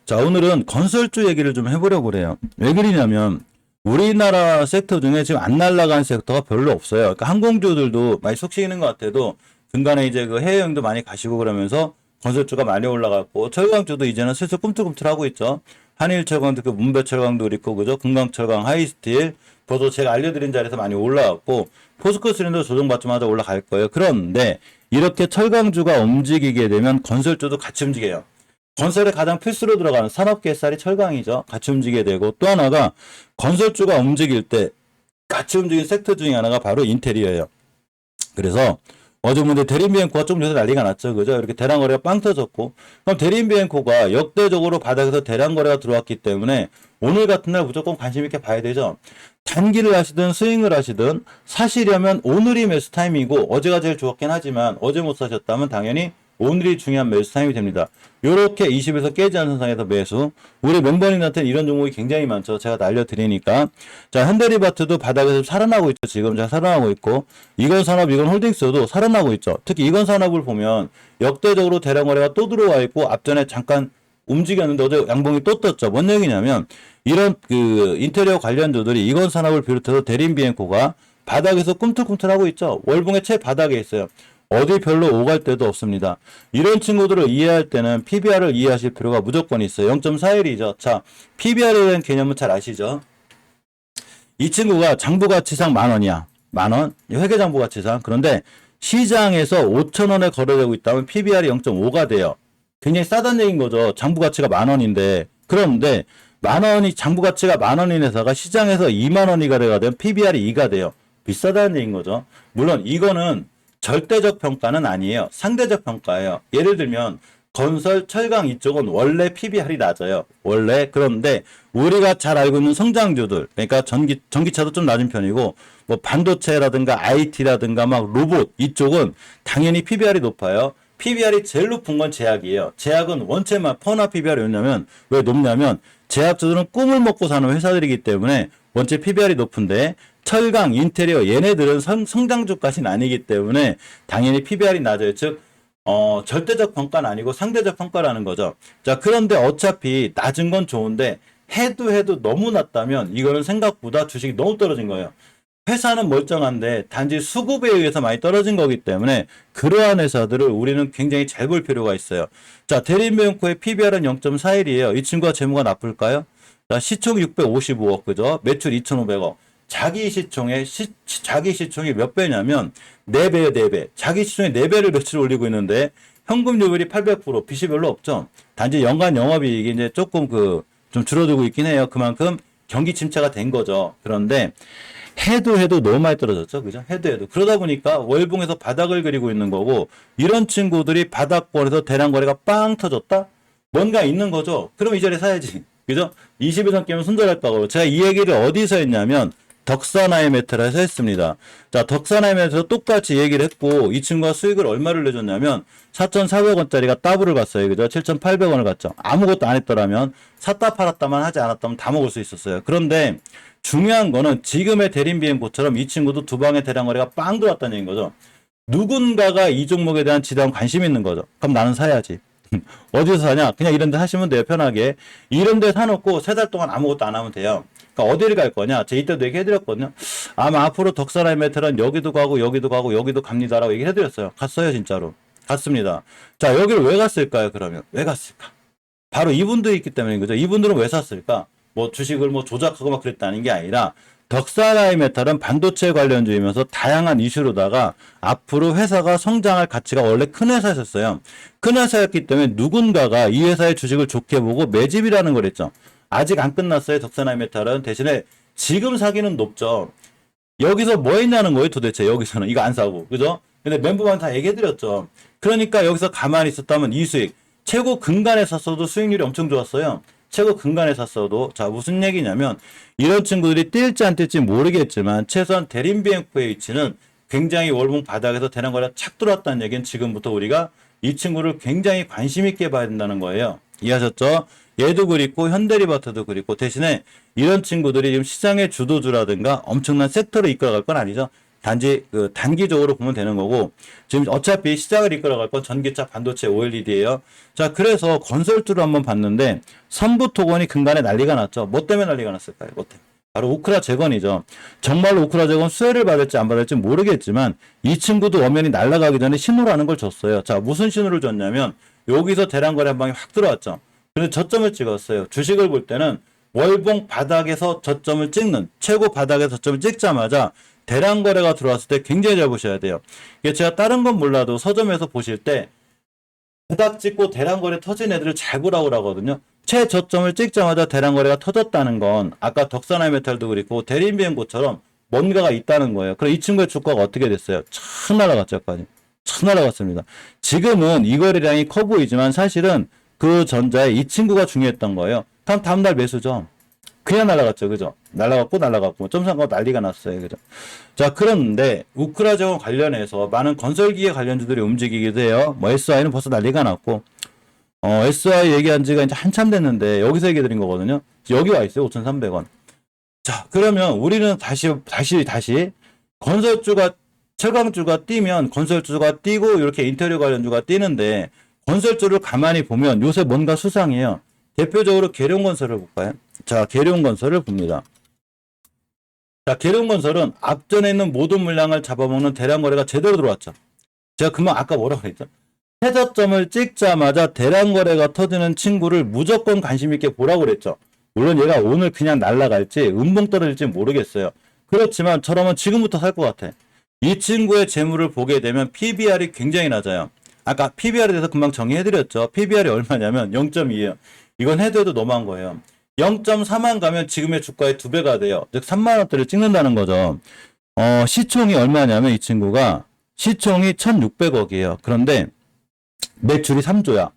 자, 오늘은 건설주 얘기를 좀 해보려고 그래요. 왜 그러냐면 우리나라 섹터 중에 지금 안 날아간 섹터가 별로 없어요. 그러니까 항공주들도 많이 속 시키는 것 같아도 중간에 이제 그 해외여행도 많이 가시고 그러면서 건설주가 많이 올라갔고 철강주도 이제는 슬슬 꿈틀꿈틀하고 있죠. 한일철강도 그 문배철강도 그렇고 그죠? 금강철강, 하이스틸 벌써 제가 알려드린 자리에서 많이 올라갔고 포스코스린도 조정받자마자 올라갈 거예요. 그런데 이렇게 철강주가 움직이게 되면 건설주도 같이 움직여요. 건설에 가장 필수로 들어가는 산업계 쌀이 철강이죠. 같이 움직이게 되고 또 하나가 건설주가 움직일 때 같이 움직이는 섹터 중에 하나가 바로 인테리어예요. 그래서 어제 문제 대림비엔코가 좀 요새 난리가 났죠. 그죠? 이렇게 대량 거래가 빵 터졌고 그럼 대림비엔코가 역대적으로 바닥에서 대량 거래가 들어왔기 때문에 오늘 같은 날 무조건 관심 있게 봐야 되죠. 단기를 하시든 스윙을 하시든 사시려면 오늘이 매수 타임이고 어제가 제일 좋았긴 하지만 어제 못 사셨다면 당연히 오늘이 중요한 매수 타임이 됩니다. 요렇게 20에서 깨지 않는 선상에서 매수. 우리 멤버님한테는 이런 종목이 굉장히 많죠. 제가 다 알려드리니까. 자, 현대리바트도 바닥에서 살아나고 있죠. 지금 잘 살아나고 있고. 이건산업, 이건홀딩스도 살아나고 있죠. 특히 이건산업을 보면 역대적으로 대량 거래가 또 들어와 있고 앞전에 잠깐 움직였는데 어제 양봉이 또 떴죠. 뭔 얘기냐면 이런 그 인테리어 관련주들이 이건산업을 비롯해서 대림비엔코가 바닥에서 꿈틀꿈틀하고 있죠. 월봉의 최바닥에 있어요. 어디 별로 오갈 데도 없습니다. 이런 친구들을 이해할 때는 PBR을 이해하실 필요가 무조건 있어요. 0.41이죠. 자, PBR에 대한 개념은 잘 아시죠? 이 친구가 장부가치상 10,000원이야. 10,000원. 회계장부가치상. 그런데 시장에서 5,000원에 거래되고 있다면 PBR이 0.5가 돼요. 굉장히 싸다는 얘기인 거죠. 장부가치가 10,000원인데. 그런데 10,000원이 장부가치가 10,000원인 회사가 시장에서 20,000원이가 되면 PBR이 2가 돼요. 비싸다는 얘기인 거죠. 물론 이거는 절대적 평가는 아니에요. 상대적 평가예요. 예를 들면 건설, 철강 이쪽은 원래 PBR이 낮아요. 원래. 그런데 우리가 잘 알고 있는 성장주들, 그러니까 전기차도 좀 낮은 편이고 뭐 반도체라든가 IT라든가 막 로봇 이쪽은 당연히 PBR이 높아요. PBR이 제일 높은 건 제약이에요. 제약은 원체만 퍼나 PBR이 왜냐면 왜 높냐면 제약주들은 꿈을 먹고 사는 회사들이기 때문에 원체 PBR이 높은데 철강, 인테리어 얘네들은 성장주까지는 아니기 때문에 당연히 PBR이 낮아요. 즉 절대적 평가는 아니고 상대적 평가라는 거죠. 자, 그런데 어차피 낮은 건 좋은데 해도 너무 낮다면 이거는 생각보다 주식이 너무 떨어진 거예요. 회사는 멀쩡한데 단지 수급에 의해서 많이 떨어진 거기 때문에 그러한 회사들을 우리는 굉장히 잘 볼 필요가 있어요. 자, 대림뱅코의 PBR은 0.41이에요. 이 친구가 재무가 나쁠까요? 자, 시총 655억, 그죠? 매출 2,500억. 자기 시총이 몇 배냐면 4배예요, 4배. 자기 시총의 4배를 매출 올리고 있는데 현금유율이 800%, 빚이 별로 없죠. 단지 연간 영업이익이 이제 조금 좀 줄어들고 있긴 해요. 그만큼 경기 침체가 된 거죠. 그런데 해도 너무 많이 떨어졌죠. 그죠? 해도. 그러다 보니까 월봉에서 바닥을 그리고 있는 거고 이런 친구들이 바닥권에서 대량 거래가 빵 터졌다? 뭔가 있는 거죠. 그럼 이 자리에 사야지. 그죠? 20일 깨면 손절할까고. 제가 이 얘기를 어디서 했냐면 덕산아이메트라에서 했습니다. 자, 덕산아이메트에서 똑같이 얘기를 했고 이 친구가 수익을 얼마를 내줬냐면 4,400원짜리가 따블을 갔어요. 그죠? 7,800원을 갔죠. 아무것도 안 했더라면 샀다 팔았다만 하지 않았다면 다 먹을 수 있었어요. 그런데 중요한 거는 지금의 대림비행고처럼 이 친구도 두 방의 대량 거래가 빵 들어왔다는 얘기인 거죠. 누군가가 이 종목에 대한 지대한 관심이 있는 거죠. 그럼 나는 사야지. 어디서 사냐? 그냥 이런 데 사시면 돼요. 편하게. 이런 데 사놓고 3달 동안 아무것도 안 하면 돼요. 그러니까 어디를 갈 거냐? 제가 이때도 얘기해드렸거든요. 아마 앞으로 덕산아이메트는 여기도 가고 여기도 가고 여기도 갑니다라고 얘기해드렸어요. 갔어요, 진짜로. 갔습니다. 자, 여기를 왜 갔을까요, 그러면? 왜 갔을까? 바로 이분들이 있기 때문인 거죠. 이분들은 왜 샀을까? 뭐 주식을 뭐 조작하고 막 그랬다는 게 아니라 덕산아이메탈은 반도체 관련주이면서 다양한 이슈로다가 앞으로 회사가 성장할 가치가 원래 큰 회사였어요. 큰 회사였기 때문에 누군가가 이 회사의 주식을 좋게 보고 매집이라는 걸 했죠. 아직 안 끝났어요. 덕산아이메탈은. 대신에 지금 사기는 높죠. 여기서 뭐 했냐는 거예요, 도대체. 여기서는 이거 안 사고. 그죠? 근데 멤버만 다 얘기해드렸죠. 그러니까 여기서 가만히 있었다면 이 수익. 최고 근간에 샀어도 수익률이 엄청 좋았어요. 최고 근간에 샀어도. 자, 무슨 얘기냐면 이런 친구들이 뛸지 안 뛸지 모르겠지만 최소한 대림비행코의 위치는 굉장히 월봉 바닥에서 대량 거래가 착 들어왔다는 얘기는 지금부터 우리가 이 친구를 굉장히 관심 있게 봐야 된다는 거예요. 이해하셨죠? 얘도 그립고 현대리바트도 그립고 대신에 이런 친구들이 지금 시장의 주도주라든가 엄청난 섹터를 이끌어갈 건 아니죠. 단지 그 단기적으로 보면 되는 거고, 지금 어차피 시장을 이끌어갈 건 전기차, 반도체, OLED예요. 자, 그래서 건설주를 한번 봤는데 선부토건이 근간에 난리가 났죠. 뭐 때문에 난리가 났을까요? 뭐 때문에? 바로 우크라 재건이죠. 정말로 우크라 재건 수혜를 받을지 안 받을지 모르겠지만 이 친구도 엄연히 날아가기 전에 신호라는 걸 줬어요. 자, 무슨 신호를 줬냐면 여기서 대량거래 한 방이 확 들어왔죠. 근데 저점을 찍었어요. 주식을 볼 때는 월봉 바닥에서 저점을 찍는, 최고 바닥에서 저점을 찍자마자 대량 거래가 들어왔을 때 굉장히 잘 보셔야 돼요. 이게 제가 다른 건 몰라도 서점에서 보실 때 바닥 찍고 대량 거래 터진 애들을 잘 보라고 하거든요. 최저점을 찍자마자 대량 거래가 터졌다는 건 아까 덕산하이메탈도 그렇고 대림비행고처럼 뭔가가 있다는 거예요. 그럼 이 친구의 주가가 어떻게 됐어요? 촥 날아갔죠, 여기까지. 촥 날아갔습니다. 지금은 이 거래량이 커 보이지만 사실은 그 전자에 이 친구가 중요했던 거예요. 그럼 다음날 매수죠. 그냥 날아갔죠. 그죠? 날아갔고, 점상가고 난리가 났어요. 그죠? 자, 그런데, 우크라 재건 관련해서 많은 건설기계 관련주들이 움직이기도 해요. 뭐, SI는 벌써 난리가 났고, SI 얘기한 지가 이제 한참 됐는데, 여기서 얘기 드린 거거든요. 여기 와 있어요. 5,300원. 자, 그러면 우리는 다시, 건설주가, 철강주가 뛰면 건설주가 뛰고, 이렇게 인테리어 관련주가 뛰는데, 건설주를 가만히 보면 요새 뭔가 수상해요. 대표적으로 계룡건설을 볼까요? 자, 계룡건설을 봅니다. 자, 계룡건설은 앞전에 있는 모든 물량을 잡아먹는 대량 거래가 제대로 들어왔죠. 제가 금방 아까 뭐라고 했죠? 최저점을 찍자마자 대량 거래가 터지는 친구를 무조건 관심 있게 보라고 그랬죠. 물론 얘가 오늘 그냥 날아갈지 음봉 떨어질지 모르겠어요. 그렇지만 저라면 지금부터 살 것 같아. 이 친구의 재물을 보게 되면 PBR이 굉장히 낮아요. 아까 PBR에 대해서 금방 정의해드렸죠. PBR이 얼마냐면 0.2예요. 이건 해도 너무한 거예요. 0.4만 가면 지금의 주가의 2배가 돼요. 즉 3만원대를 찍는다는 거죠. 시총이 얼마냐면 이 친구가 시총이 1600억이에요. 그런데 매출이 3조야.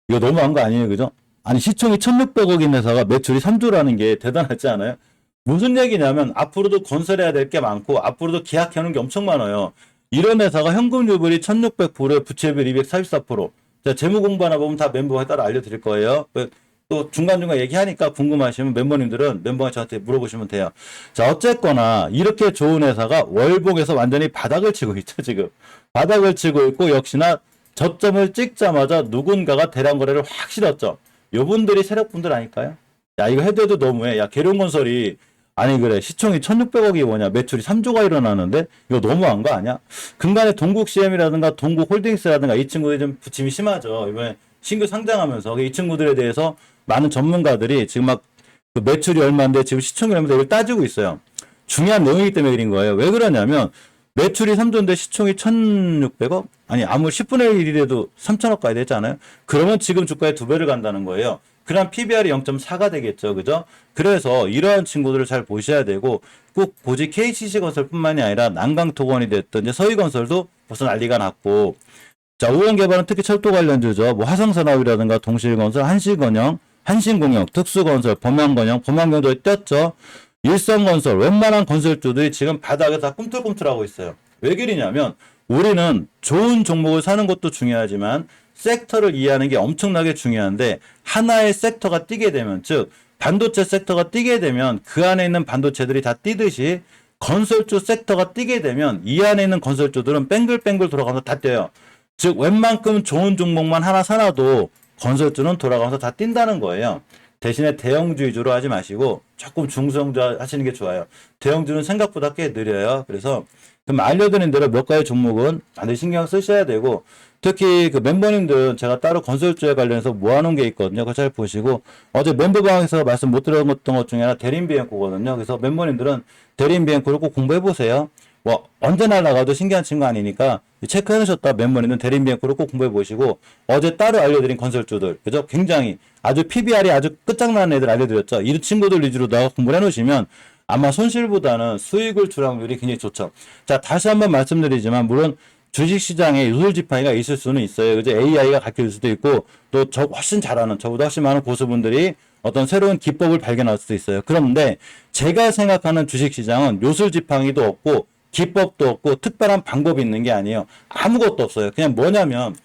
이거 너무한 거 아니에요. 그죠? 아니 시총이 1600억인 회사가 매출이 3조라는 게 대단하지 않아요? 무슨 얘기냐면 앞으로도 건설해야 될 게 많고 앞으로도 계약해놓은 게 엄청 많아요. 이런 회사가 현금 유불이 1600%에 부채비율 244%. 자, 재무 공부 하나 보면 다 멤버에 따라 알려드릴 거예요. 또 중간중간 얘기하니까 궁금하시면 멤버님들은 멤버가 저한테 물어보시면 돼요. 자, 어쨌거나 이렇게 좋은 회사가 월봉에서 완전히 바닥을 치고 있죠, 지금. 바닥을 치고 있고 역시나 저점을 찍자마자 누군가가 대량 거래를 확 실었죠. 요분들이 세력분들 아닐까요? 야, 이거 해도 너무해. 야, 계룡건설이 아니 그래 시총이 1600억이 뭐냐 매출이 3조가 일어나는데 이거 너무한 거 아니야? 근간에 동국CM이라든가 동국홀딩스라든가 이 친구들이 좀 부침이 심하죠. 이번에 신규 상장하면서 이 친구들에 대해서 많은 전문가들이 지금 막 그 매출이 얼마인데 지금 시총이 얼마인데 이걸 따지고 있어요. 중요한 내용이기 때문에 그린 거예요. 왜 그러냐면 매출이 3조인데 시총이 1600억? 아니 아무리 10분의 1이라도 3천억 가야 되잖아요. 그러면 지금 주가의 2배를 간다는 거예요. 그럼 PBR이 0.4가 되겠죠. 그죠? 그래서 이러한 친구들을 잘 보셔야 되고 꼭 굳이 KCC건설뿐만이 아니라 난강토건이 됐든 이제 서희건설도 벌써 난리가 났고 자, 우원개발은 특히 철도 관련주죠. 뭐 화성산업이라든가 동실건설, 한실건영, 한신공영, 특수건설, 범양건영, 범양건설이 뛰었죠. 일성건설, 웬만한 건설주들이 지금 바닥에 다 꿈틀꿈틀하고 있어요. 왜 그러냐면 우리는 좋은 종목을 사는 것도 중요하지만 섹터를 이해하는 게 엄청나게 중요한데 하나의 섹터가 뛰게 되면 즉 반도체 섹터가 뛰게 되면 그 안에 있는 반도체들이 다 뛰듯이 건설주 섹터가 뛰게 되면 이 안에 있는 건설주들은 뱅글뱅글 돌아가면서 다 뛰어요. 즉 웬만큼 좋은 종목만 하나 사놔도 건설주는 돌아가면서 다 뛴다는 거예요. 대신에 대형주 위주로 하지 마시고 조금 중소형주 하시는 게 좋아요. 대형주는 생각보다 꽤 느려요. 그래서 그럼 알려드린 대로 몇 가지 종목은 반드시 신경 쓰셔야 되고 특히 그 멤버님들은 제가 따로 건설주에 관련해서 모아놓은 게 있거든요. 그거 잘 보시고 어제 멤버방에서 말씀 못 드렸던 것 중에 하나 대림비행코거든요. 그래서 멤버님들은 대림비행코를 꼭 공부해보세요. 뭐 언제 날아가도 신기한 친구 아니니까 체크해 놓으셨다 멤버님은 대림비행코를 꼭 공부해 보시고 어제 따로 알려드린 건설주들 그죠? 굉장히 아주 PBR이 아주 끝장나는 애들 알려드렸죠. 이 친구들 위주로다가 공부를 해 놓으시면 아마 손실보다는 수익을 줄 확률이 굉장히 좋죠. 자, 다시 한번 말씀드리지만 물론 주식시장에 유술지팡이가 있을 수는 있어요. 그죠? AI가 가르칠 수도 있고 또 저 훨씬 잘하는 저보다 훨씬 많은 고수분들이 어떤 새로운 기법을 발견할 수도 있어요. 그런데 제가 생각하는 주식시장은 요술지팡이도 없고 기법도 없고 특별한 방법이 있는 게 아니에요. 아무것도 없어요. 그냥 뭐냐면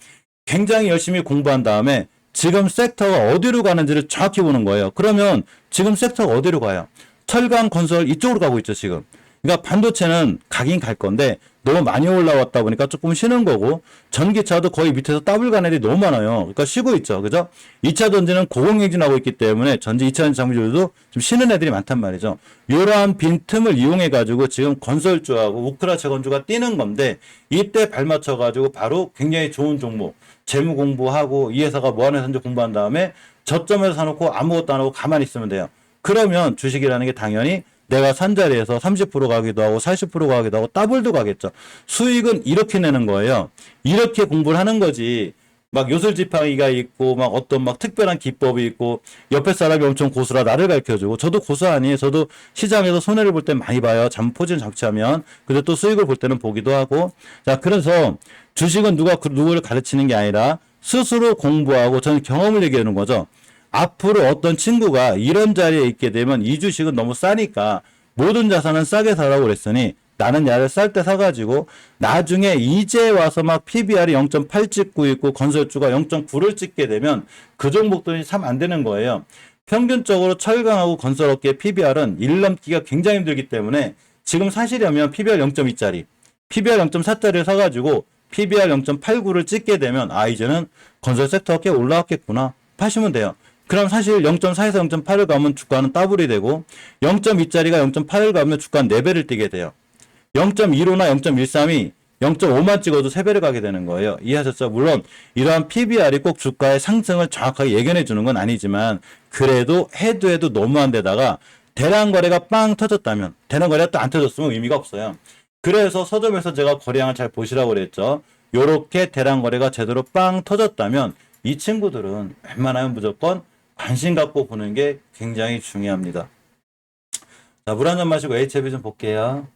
굉장히 열심히 공부한 다음에 지금 섹터가 어디로 가는지를 정확히 보는 거예요. 그러면 지금 섹터가 어디로 가요? 철강 건설 이쪽으로 가고 있죠, 지금. 그러니까 반도체는 가긴 갈 건데 너무 많이 올라왔다 보니까 조금 쉬는 거고, 전기차도 거의 밑에서 더블 간 애들이 너무 많아요. 그러니까 쉬고 있죠. 그죠? 2차 전지는 고공행진하고 있기 때문에 전지 2차 전지 장비들도 좀 쉬는 애들이 많단 말이죠. 이러한 빈 틈을 이용해 가지고 지금 건설주하고 우크라 채권주가 뛰는 건데, 이때 발맞춰 가지고 바로 굉장히 좋은 종목, 재무 공부하고 이 회사가 뭐 하는 회사인지 공부한 다음에 저점에서 사놓고 아무것도 안 하고 가만히 있으면 돼요. 그러면 주식이라는 게 당연히 내가 산 자리에서 30% 가기도 하고 40% 가기도 하고 더블도 가겠죠. 수익은 이렇게 내는 거예요. 이렇게 공부를 하는 거지. 막 요술지팡이가 있고 막 어떤 막 특별한 기법이 있고 옆에 사람이 엄청 고수라 나를 가르쳐주고, 저도 고수 아니에요. 저도 시장에서 손해를 볼 때 많이 봐요. 포지션 장치하면. 근데 또 수익을 볼 때는 보기도 하고. 자, 그래서 주식은 누가 누구를 가르치는 게 아니라 스스로 공부하고, 저는 경험을 얘기하는 거죠. 앞으로 어떤 친구가 이런 자리에 있게 되면 이 주식은 너무 싸니까 모든 자산은 싸게 사라고 그랬으니 나는 야를 쌀 때 사가지고 나중에 이제 와서 막 PBR이 0.8 찍고 있고 건설주가 0.9를 찍게 되면 그 종목들이 참 안 되는 거예요. 평균적으로 철강하고 건설업계 PBR은 1 넘기가 굉장히 힘들기 때문에 지금 사시려면 PBR 0.2짜리, PBR 0.4짜리를 사가지고 PBR 0.89를 찍게 되면 이제는 건설 섹터가 꽤 올라왔겠구나 파시면 돼요. 그럼 사실 0.4에서 0.8을 가면 주가는 더블이 되고, 0.2짜리가 0.8을 가면 주가는 4배를 뛰게 돼요. 0.15나 0.13이 0.5만 찍어도 3배를 가게 되는 거예요. 이해하셨죠? 물론 이러한 PBR이 꼭 주가의 상승을 정확하게 예견해 주는 건 아니지만, 그래도 해도 너무한 데다가 대량 거래가 빵 터졌다면, 대량 거래가 또 안 터졌으면 의미가 없어요. 그래서 서점에서 제가 거래량을 잘 보시라고 그랬죠. 요렇게 대량 거래가 제대로 빵 터졌다면 이 친구들은 웬만하면 무조건 관심 갖고 보는 게 굉장히 중요합니다. 자, 물 한 잔 마시고 HLB 좀 볼게요.